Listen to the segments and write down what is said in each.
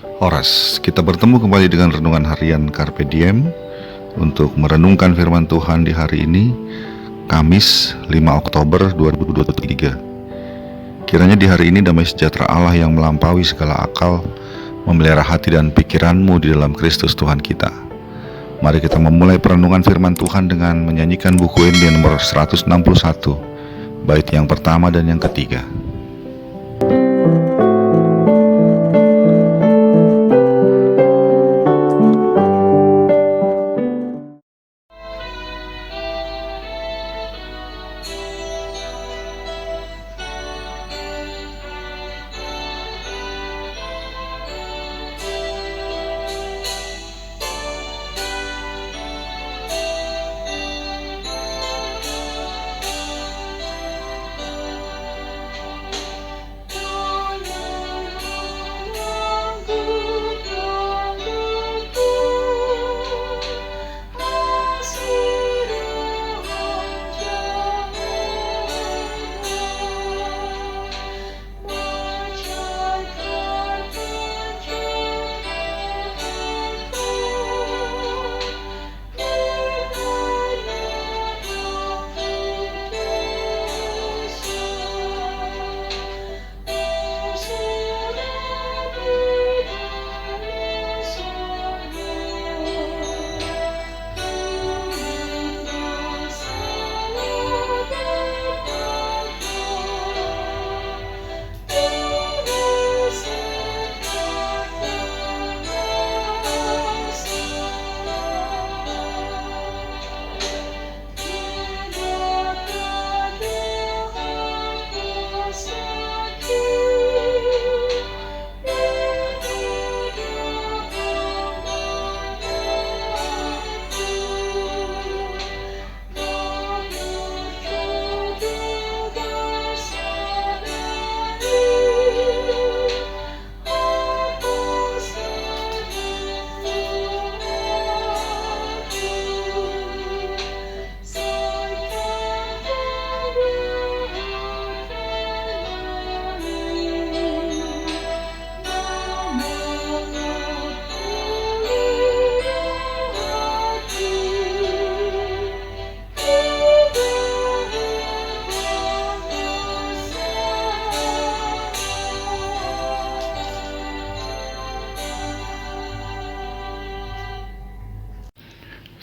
Horas, kita bertemu kembali dengan renungan harian Carpe Diem untuk merenungkan firman Tuhan di hari ini, Kamis 5 Oktober 2023. Kiranya di hari ini damai sejahtera Allah yang melampaui segala akal memelihara hati dan pikiranmu di dalam Kristus Tuhan kita. Mari kita memulai perenungan firman Tuhan dengan menyanyikan buku ini nomor 161, bait yang pertama dan yang ketiga.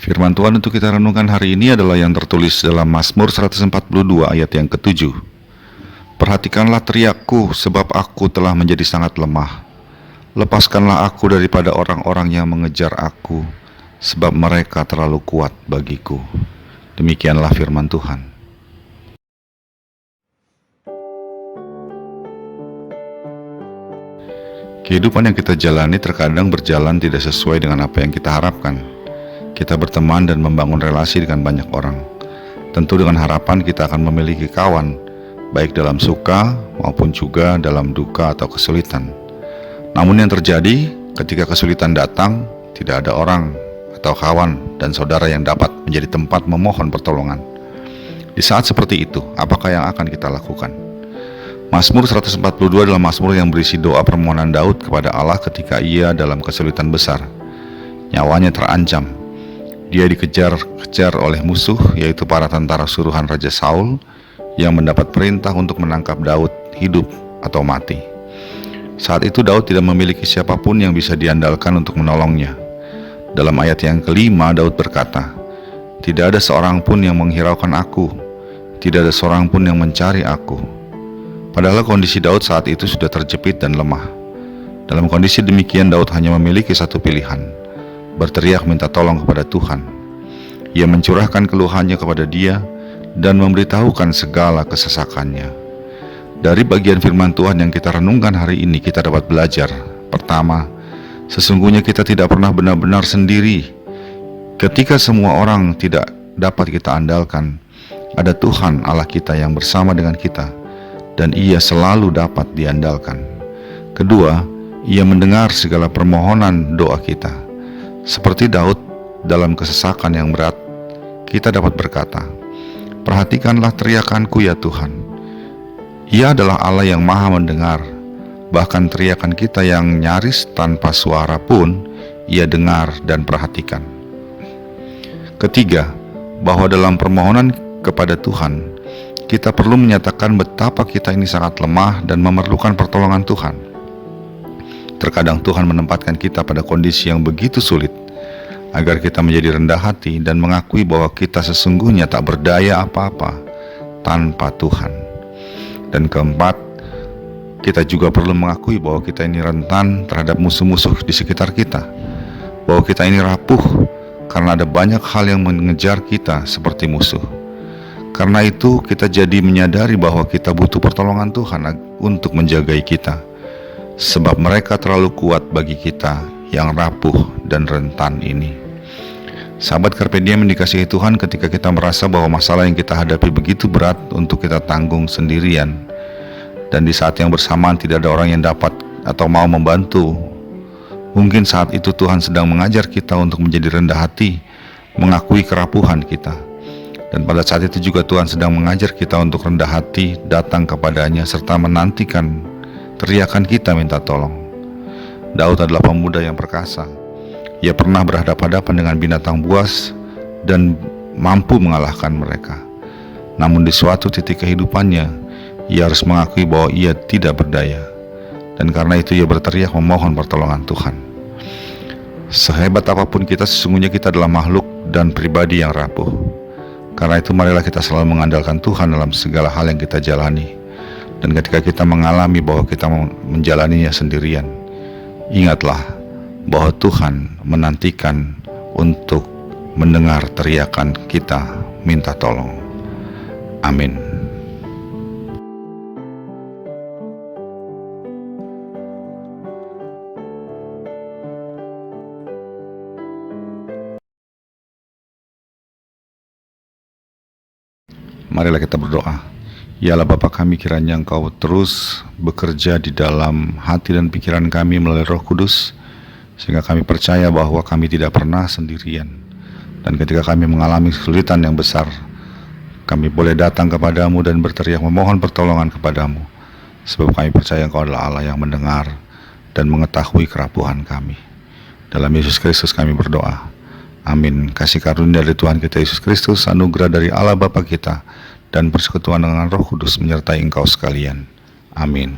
Firman Tuhan untuk kita renungkan hari ini adalah yang tertulis dalam Mazmur 142 ayat yang ke-7. Perhatikanlah teriakku, sebab aku telah menjadi sangat lemah. Lepaskanlah aku daripada orang-orang yang mengejar aku, sebab mereka terlalu kuat bagiku. Demikianlah firman Tuhan. Kehidupan yang kita jalani terkadang berjalan tidak sesuai dengan apa yang kita harapkan. Kita berteman dan membangun relasi dengan banyak orang. Tentu dengan harapan kita akan memiliki kawan, baik dalam suka maupun juga dalam duka atau kesulitan. Namun yang terjadi ketika kesulitan datang, tidak ada orang atau kawan dan saudara yang dapat menjadi tempat memohon pertolongan. Di saat seperti itu, apakah yang akan kita lakukan? Mazmur 142 adalah mazmur yang berisi doa permohonan Daud kepada Allah ketika ia dalam kesulitan besar. Nyawanya terancam. Dia dikejar-kejar oleh musuh, yaitu para tentara suruhan Raja Saul yang mendapat perintah untuk menangkap Daud, hidup atau mati. Saat itu Daud tidak memiliki siapapun yang bisa diandalkan untuk menolongnya. Dalam ayat yang kelima, Daud berkata, "Tidak ada seorang pun yang menghiraukan aku, tidak ada seorang pun yang mencari aku." Padahal kondisi Daud saat itu sudah terjepit dan lemah. Dalam kondisi demikian, Daud hanya memiliki satu pilihan: berteriak minta tolong kepada Tuhan. Ia mencurahkan keluhannya kepada Dia dan memberitahukan segala kesesakannya. Dari bagian firman Tuhan yang kita renungkan hari ini, kita dapat belajar. Pertama, sesungguhnya kita tidak pernah benar-benar sendiri. Ketika semua orang tidak dapat kita andalkan, ada Tuhan Allah kita yang bersama dengan kita, dan Ia selalu dapat diandalkan. Kedua, Ia mendengar segala permohonan doa kita. Seperti Daud dalam kesesakan yang berat, kita dapat berkata, "Perhatikanlah teriakanku ya Tuhan." Ia adalah Allah yang maha mendengar, Bahkan teriakan kita yang nyaris tanpa suara pun Ia dengar dan perhatikan. Ketiga, bahwa dalam permohonan kepada Tuhan, kita perlu menyatakan betapa kita ini sangat lemah dan memerlukan pertolongan Tuhan. Terkadang Tuhan menempatkan kita pada kondisi yang begitu sulit, agar kita menjadi rendah hati dan mengakui bahwa kita sesungguhnya tak berdaya apa-apa tanpa Tuhan. Dan keempat, kita juga perlu mengakui bahwa kita ini rentan terhadap musuh-musuh di sekitar kita, bahwa kita ini rapuh karena ada banyak hal yang mengejar kita seperti musuh. Karena itu kita jadi menyadari bahwa kita butuh pertolongan Tuhan untuk menjagai kita, sebab mereka terlalu kuat bagi kita yang rapuh dan rentan ini. Sahabat Carpe Diem yang dikasihi Tuhan, ketika kita merasa bahwa masalah yang kita hadapi begitu berat untuk kita tanggung sendirian, dan di saat yang bersamaan tidak ada orang yang dapat atau mau membantu, mungkin saat itu Tuhan sedang mengajar kita untuk menjadi rendah hati, mengakui kerapuhan kita. Dan pada saat itu juga Tuhan sedang mengajar kita untuk rendah hati, datang kepadanya, serta menantikan teriakan kita minta tolong. Daud adalah pemuda yang perkasa. Ia pernah berhadapan-hadapan dengan binatang buas dan mampu mengalahkan mereka. Namun di suatu titik kehidupannya, ia harus mengakui bahwa ia tidak berdaya. Dan karena itu ia berteriak memohon pertolongan Tuhan. Sehebat apapun kita, sesungguhnya kita adalah makhluk dan pribadi yang rapuh. Karena itu marilah kita selalu mengandalkan Tuhan dalam segala hal yang kita jalani. Dan ketika kita mengalami bahwa kita menjalaninya sendirian, ingatlah bahwa Tuhan menantikan untuk mendengar teriakan kita minta tolong. Amin. Marilah kita berdoa. Ya Allah Bapa kami, kiranya Engkau terus bekerja di dalam hati dan pikiran kami melalui Roh Kudus, sehingga kami percaya bahwa kami tidak pernah sendirian. Dan ketika kami mengalami kesulitan yang besar, kami boleh datang kepadamu dan berteriak memohon pertolongan kepadamu, sebab kami percaya Engkau adalah Allah yang mendengar dan mengetahui kerapuhan kami. Dalam Yesus Kristus kami berdoa. Amin. Kasih karunia dari Tuhan kita Yesus Kristus, anugerah dari Allah Bapa kita, dan persekutuan dengan Roh Kudus menyertai engkau sekalian. Amin.